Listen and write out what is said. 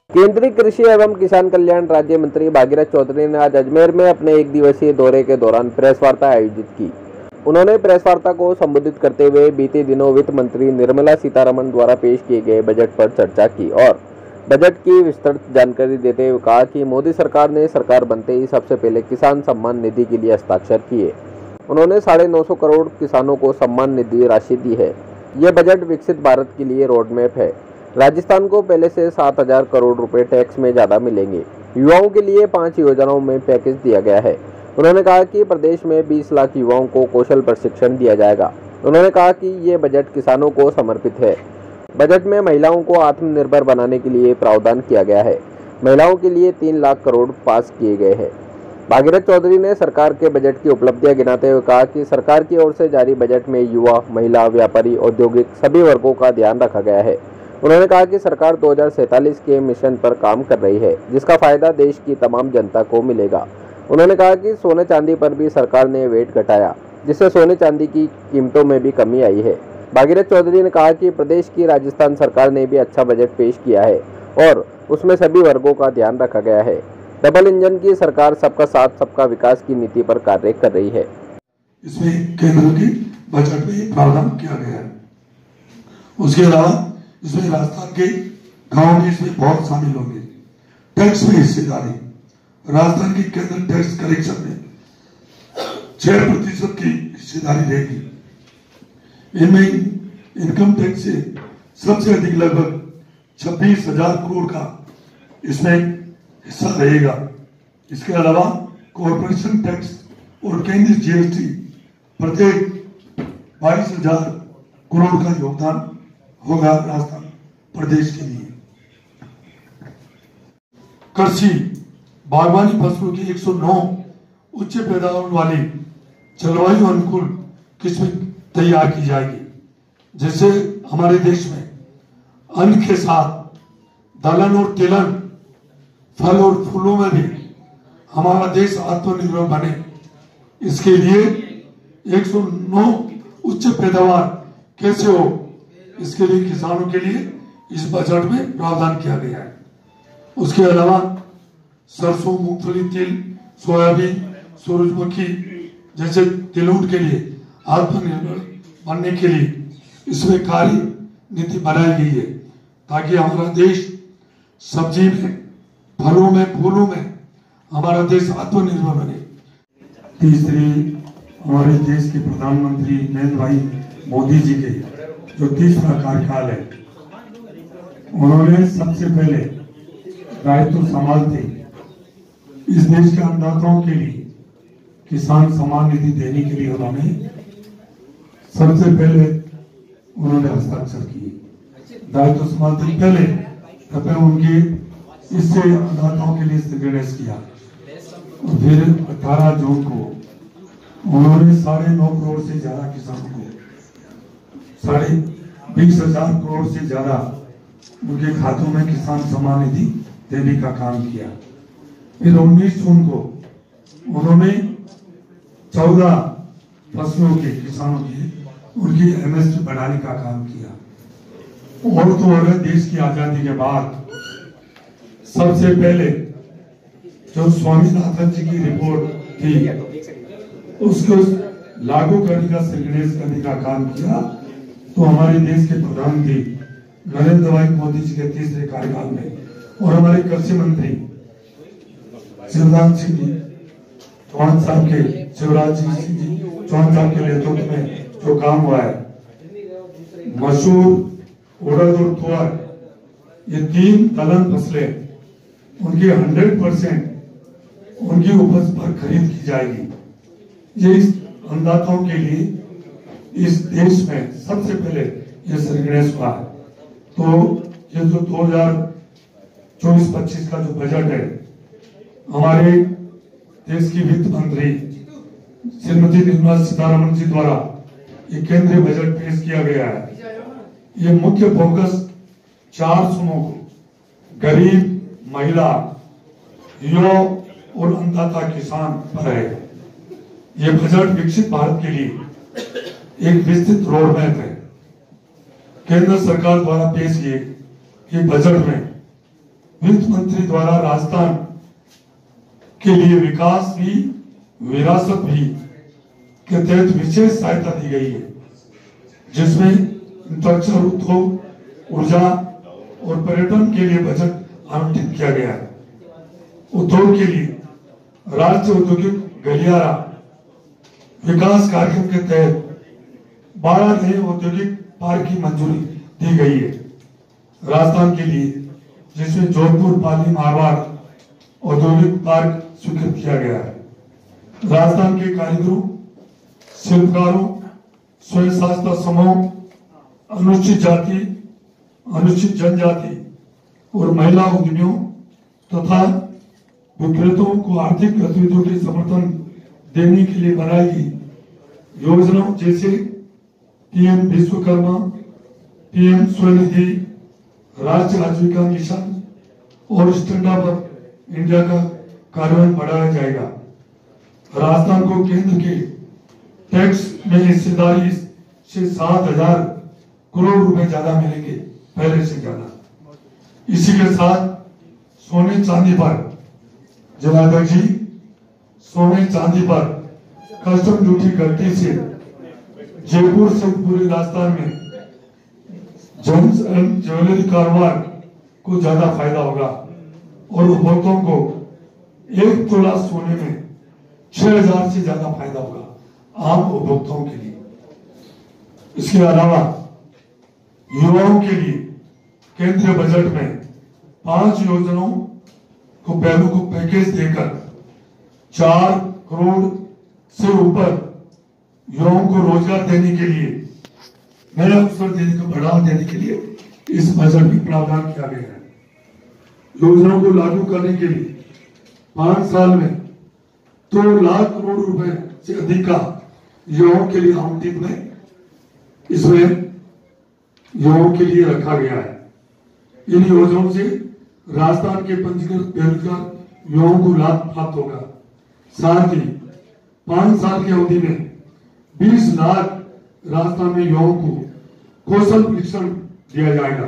केंद्रीय कृषि एवं किसान कल्याण राज्य मंत्री भागीरथ चौधरी ने आज अजमेर में अपने एक दिवसीय दौरे के दौरान प्रेस वार्ता आयोजित की। उन्होंने प्रेस वार्ता को संबोधित करते हुए बीते दिनों वित्त मंत्री निर्मला सीतारमण द्वारा पेश किए गए बजट पर चर्चा की और बजट की विस्तृत जानकारी देते हुए कहा कि मोदी सरकार ने सरकार बनते ही सबसे पहले किसान सम्मान निधि के लिए हस्ताक्षर किए। उन्होंने 950 करोड़ किसानों को सम्मान निधि राशि दी है। यह बजट विकसित भारत के लिए रोड मैप है। राजस्थान को पहले से 7,000 करोड़ रुपए टैक्स में ज़्यादा मिलेंगे। युवाओं के लिए 5 योजनाओं में पैकेज दिया गया है। उन्होंने कहा कि प्रदेश में 20 लाख युवाओं को कौशल प्रशिक्षण दिया जाएगा। उन्होंने कहा कि ये बजट किसानों को समर्पित है। बजट में महिलाओं को आत्मनिर्भर बनाने के लिए प्रावधान किया गया है। महिलाओं के लिए 3 लाख करोड़ पास किए गए हैं। भागीरथ चौधरी ने सरकार के बजट की उपलब्धियां गिनाते हुए कहा कि सरकार की ओर से जारी बजट में युवा, महिला, व्यापारी, औद्योगिक सभी वर्गों का ध्यान रखा गया है। उन्होंने कहा कि सरकार 2047 के मिशन पर काम कर रही है, जिसका फायदा देश की तमाम जनता को मिलेगा। उन्होंने कहा कि सोने चांदी पर भी सरकार ने वेट घटाया, जिससे सोने चांदी की कीमतों में भी कमी आई है। भागीरथ चौधरी ने कहा कि प्रदेश की राजस्थान सरकार ने भी अच्छा बजट पेश किया है और उसमें सभी वर्गों का ध्यान रखा गया है। डबल इंजन की सरकार सबका साथ सबका विकास की नीति पर कार्य कर रही है। इसमें केंद्र की बजट में प्रावधान किया गया है। उसके अलावा इसमें राजस्थान के गांव भी इसमें बहुत शामिल होंगे। टैक्स में हिस्सेदारी, राजस्थान की केंद्र टैक्स कलेक्शन में 6% की हिस्सेदारी रहेगी। इनमें इनकम टैक्स से सबसे अधिक लगभग 26,000 करोड़ का इसमें हिस्सा रहेगा। इसके अलावा कॉर्पोरेशन टैक्स और केंद्रीय जीएसटी प्रत्येक 22,000 करोड़ का योगदान होगा राजस्थान प्रदेश के लिए। कृषि बागवानी फसलों की 109 उच्च पैदावार वाली जलवायु अनुकूल किस्में तैयार की जाएगी, जिससे हमारे देश में अन्न के साथ दलहन और तिलहन, फल और फूलों में भी हमारा देश आत्मनिर्भर बने। इसके लिए 109 उच्च पैदावार कैसे हो, इसके लिए किसानों के लिए इस बजट में प्रावधान किया गया है। उसके अलावा सरसों, मूंगफली, तिल, सोयाबीन, सूरजमुखी जैसे तिलहन के लिए आत्मनिर्भर बनने के लिए इसमें कार्य नीति बनाई गई है, ताकि हमारा देश सब्जी में, फलों में, फूलों में हमारा देश आत्मनिर्भर बने। तीसरी, हमारे देश के प्रधानमंत्री नरेंद्र भाई मोदी जी के जो तीसरा कार्यकाल है, उन्होंने सबसे पहले दायित्व संभालते इस देश के अन्नदाताओं के लिए किसान सम्मान निधि देने के लिए उन्होंने सबसे पहले हस्ताक्षर किए। दायित्व संभालते पहले तब उनके इससे अन्नदाताओं के लिए सिग्नेचर किया और फिर 18 जून को उन्होंने 9.5 करोड़ से ज्यादा किसानों को 20,000 करोड़ से ज्यादा उनके खातों में किसान सम्मान निधि देने का काम किया। फिर 19 जून को उन्होंने 14 फसलों के किसानों की उनकी एमएसपी बढ़ाने का काम किया। और तो और देश की आजादी के बाद सबसे पहले जो स्वामीनाथन जी की रिपोर्ट थी उसको लागू करने का, सिग्नेचर करने का काम किया। तो हमारे देश के प्रधानमंत्री नरेंद्र भाई मोदी जी के तीसरे कार्यकाल में और हमारे कृषि मंत्री शिवराज सिंह जी चौहान साहब के चौहान साहब के नेतृत्व में जो काम हुआ है, मसूर, उड़द और तुअर, ये 3 दलहन फसलें उनकी 100% उनकी उपज पर खरीद की जाएगी। ये इस अन्नदाताओं के लिए इस देश में सबसे पहले ये सिग्नेचर हुआ है। तो ये जो 2024-25 का जो बजट है, हमारे देश की वित्त मंत्री श्रीमती निर्मला सीतारमण जी द्वारा ये केंद्रीय बजट पेश किया गया है। ये मुख्य फोकस 4 समूह को, गरीब, महिला, युवा और अन्नदाता किसान पर है। ये बजट विकसित भारत के लिए एक विस्तृत रोड मैप है। केंद्र सरकार द्वारा पेश किए बजट में वित्त मंत्री द्वारा राजस्थान के लिए विकास भी विरासत भी के तहत विशेष सहायता दी गई है, जिसमें इंफ्रास्ट्रक्चर, उद्योग, ऊर्जा और पर्यटन के लिए बजट आवंटित किया गया है। उद्योग के लिए राष्ट्रीय औद्योगिक गलियारा विकास कार्यक्रम के तहत 12 नए औद्योगिक पार्क की मंजूरी दी गई है राजस्थान के लिए, जिसमें जोधपुर, पाली, मारवाड़ औद्योगिक पार्क स्वीकृत किया गया है। राजस्थान के कारीगरों, शिल्पकारों, स्वयं सहायता समूह, अनुसूचित जाति, अनुसूचित जनजाति और महिला उद्यमियों तथा विक्रेताओं को आर्थिक गतिविधियों के समर्थन देने के लिए बनाई गई योजनाओं जैसे पीएम विश्वकर्मा, पीएम स्वनिधि, राष्ट्रीय आजीविका मिशन और स्टैंड अप इंडिया का कार्यान्वयन बढ़ाया जाएगा। राजस्थान को केंद्र के टैक्स में हिस्सेदारी से 7,000 करोड़ रुपए ज्यादा मिलेंगे, पहले से ज्यादा। इसी के साथ सोने चांदी पर जनार्दन जी, सोने चांदी पर कस्टम ड्यूटी घटने से जयपुर से पूरे राजस्थान में जेम्स एंड ज्वेलरी कारोबार को ज्यादा फायदा होगा और उपभोक्ताओं को 1 तोला सोने में 6,000 से ज्यादा फायदा होगा आम उपभोक्ताओं के लिए। इसके अलावा युवाओं के लिए केंद्रीय बजट में 5 योजनाओं को पहलू को पैकेज देकर 4 करोड़ से ऊपर युवाओं को रोजगार देने के लिए, नया अवसर देने को बढ़ावा देने के लिए इस बजट में प्रावधान किया गया है। योजनाओं को लागू करने के लिए 5 साल में 2 लाख करोड़ रुपए से अधिक का युवाओं के लिए आवंटित में इसमें युवाओं के लिए रखा गया है। इन योजनाओं से राजस्थान के पंजीकृत बेरोजगार युवाओं को लाभ प्राप्त होगा। साथ ही 5 साल की अवधि में 20 लाख राजस्थान में युवाओं को कौशल प्रशिक्षण दिया जाएगा।